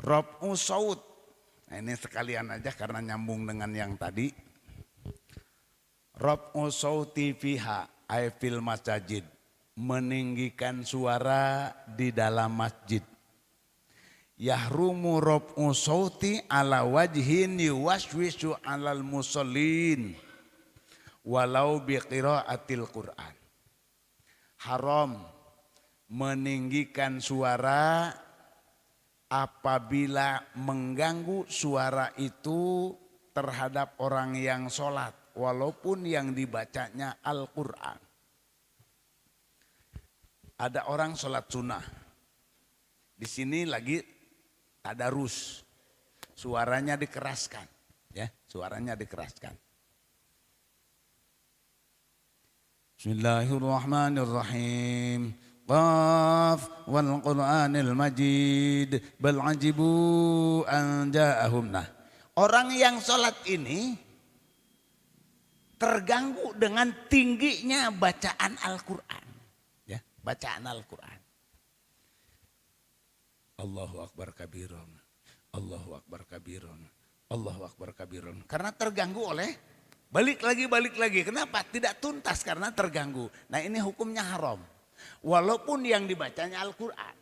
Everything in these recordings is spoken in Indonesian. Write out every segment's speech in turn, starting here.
Raf'u saut. Nah, ini sekalian aja karena nyambung dengan yang tadi. Raf'u sauti fiha ay fil masajid. Meninggikan suara di dalam masjid. Yahrumu raf'u sauti ala wajhin yuwaswisu alal musallin walau biqiraatil Qur'an. Haram meninggikan suara apabila mengganggu suara itu terhadap orang yang sholat walaupun yang dibacanya Al-Quran. Ada orang sholat sunnah, di sini lagi tadarus, suaranya dikeraskan, ya, suaranya dikeraskan. Bismillahirrahmanirrahim. Qaf wal Qur'anil Majid bal ajibu an ja'ahum. Nah, orang yang sholat ini terganggu dengan tingginya bacaan Al-Quran, ya, bacaan Al-Quran. Allahu akbar kabiron, Allahu akbar kabiron, Allahu akbar kabiron. Karena terganggu oleh balik lagi. Kenapa? Tidak tuntas karena terganggu. Nah, ini hukumnya haram. Walaupun yang dibacanya Al-Quran.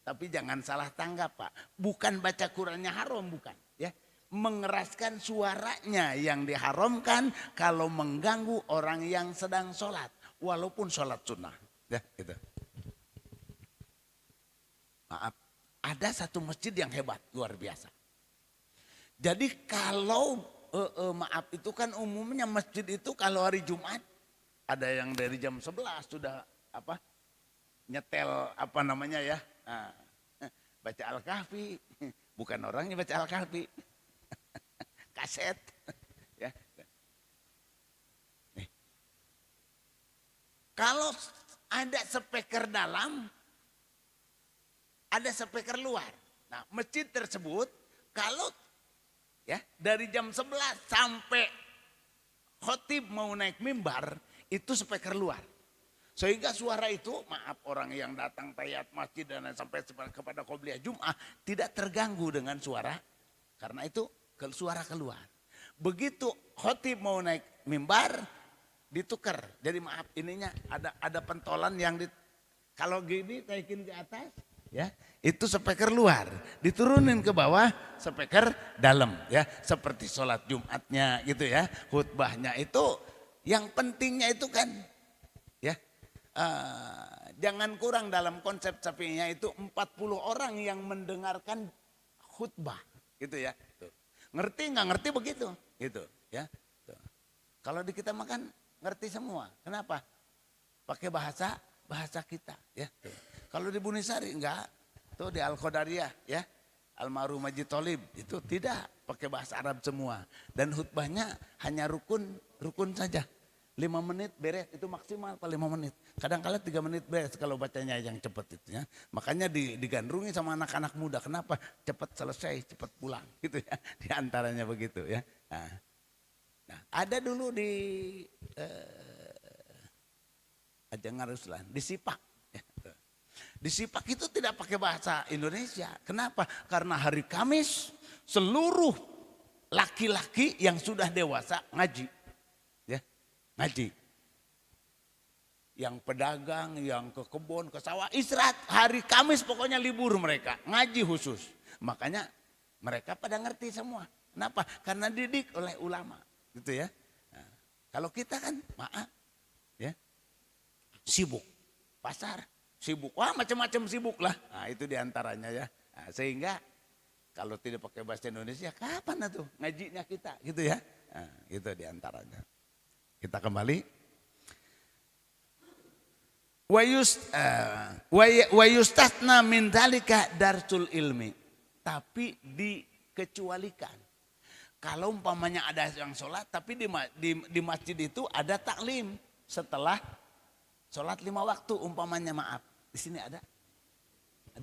Tapi jangan salah tanggap, Pak. Bukan baca Qurannya haram, bukan. Ya, mengeraskan suaranya yang diharamkan kalau mengganggu orang yang sedang sholat. Walaupun sholat sunnah. Ya, gitu. Maaf, ada satu masjid yang hebat, luar biasa. Jadi kalau, maaf, itu kan umumnya masjid itu kalau hari Jumat. Ada yang dari jam 11 sudah apa? Nyetel apa namanya ya, baca Al-Kahfi, bukan orangnya baca Al-Kahfi, kaset, ya. Nih. Kalau ada speaker dalam, ada speaker luar. Nah, masjid tersebut kalau ya dari jam 11 sampai khotib mau naik mimbar itu speaker luar. Sehingga suara itu, maaf, orang yang datang tayat masjid dan sampai kepada qobliyah Jum'ah tidak terganggu dengan suara. Karena itu suara keluar. Begitu khotib mau naik mimbar ditukar. Jadi maaf, ininya ada pentolan yang kalau gini naikin ke atas, ya, itu speaker luar. Diturunin ke bawah, speaker dalam, ya. Seperti sholat Jumatnya gitu ya. Khutbahnya itu yang pentingnya itu kan, ya. Jangan kurang dalam konsep Syafi'iyah itu 40 orang yang mendengarkan khutbah gitu ya. Tuh. Ngerti nggak ngerti begitu gitu ya. Tuh. Kalau di kita makan ngerti semua. Kenapa? Pakai bahasa kita ya. Tuh. Kalau di Bunisari enggak. Tuh di Al-Qadariyah ya. Almarhum Haji Tholib itu tidak pakai bahasa Arab semua dan khutbahnya hanya rukun saja. 5 menit beres, itu maksimal 5 menit. Kadang-kadang 3 menit beres kalau bacanya yang cepat itu ya. Makanya digandrungi sama anak-anak muda. Kenapa? Cepat selesai, cepat pulang gitu ya. Di antaranya begitu ya. Nah, ada dulu di Ajangan Ruslan, di Sipak. Ya. Di Sipak itu tidak pakai bahasa Indonesia. Kenapa? Karena hari Kamis seluruh laki-laki yang sudah dewasa ngaji. Ngaji. Yang pedagang, yang ke kebun, ke sawah, istirahat. Hari Kamis pokoknya libur mereka. Ngaji khusus. Makanya mereka pada ngerti semua. Kenapa? Karena didik oleh ulama. Gitu ya. Nah, kalau kita kan maaf. Ya, sibuk. Pasar. Sibuk. Wah, macam-macam sibuk lah. Nah, itu diantaranya ya. Nah, sehingga kalau tidak pakai bahasa Indonesia, kapan tuh ngajinya kita? Gitu ya. Nah, itu diantaranya. Kita kembali. Wa yustasna min dzalika darsul ilmi. Tapi dikecualikan. Kalau umpamanya ada yang sholat, tapi di masjid itu ada taklim setelah sholat 5 waktu umpamanya, maaf. Di sini ada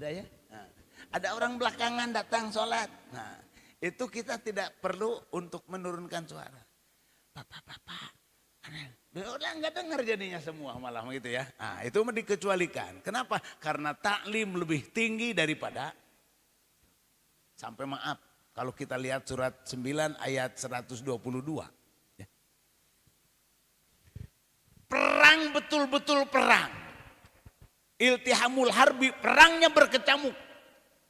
ya. Nah, ada orang belakangan datang sholat. Nah, itu kita tidak perlu untuk menurunkan suara. Bapak. Udah nggak dengar jadinya semua malah gitu ya. Nah, itu dikecualikan. Kenapa? Karena taklim lebih tinggi daripada Sampai maaf, kalau kita lihat surat 9 ayat 122. Ya. Perang betul-betul perang. Iltihamul harbi, perangnya berkecamuk.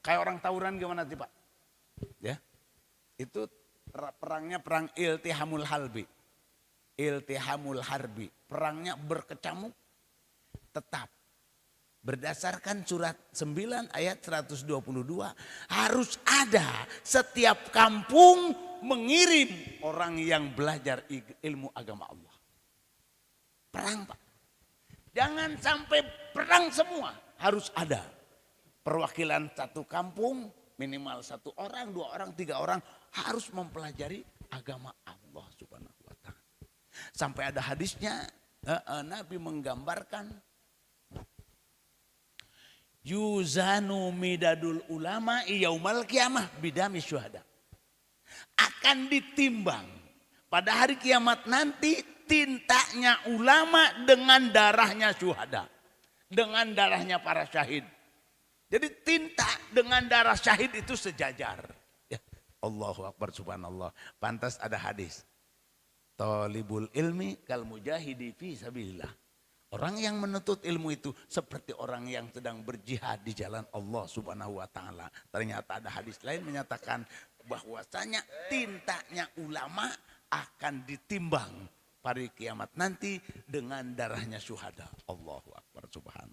Kayak orang tawuran gimana sih Pak? Ya, itu perangnya perang iltihamul harbi. Iltihamul harbi, perangnya berkecamuk. Tetap berdasarkan surat 9 ayat 122 harus ada setiap kampung mengirim orang yang belajar ilmu agama Allah. Perang Pak. Jangan sampai perang semua, harus ada perwakilan satu kampung, minimal 1 orang, 2 orang, 3 orang harus mempelajari agama Allah Subhanahu wa Ta'ala. Sampai ada hadisnya, Nabi menggambarkan yuzanu midadul ulama yaumal qiyamah bidami syuhada. Akan ditimbang pada hari kiamat nanti tintanya ulama dengan darahnya syuhada. Dengan darahnya para syahid. Jadi tinta dengan darah syahid itu sejajar. Ya, Allahu Akbar subhanallah. Pantas ada hadis. Talibul ilmi kal mujahidi fi sabilillah. Orang yang menuntut ilmu itu seperti orang yang sedang berjihad di jalan Allah Subhanahu wa Ta'ala. Ternyata ada hadis lain menyatakan bahwasanya tintanya ulama akan ditimbang pada kiamat nanti dengan darahnya syuhada. Allahu Akbar subhanallah.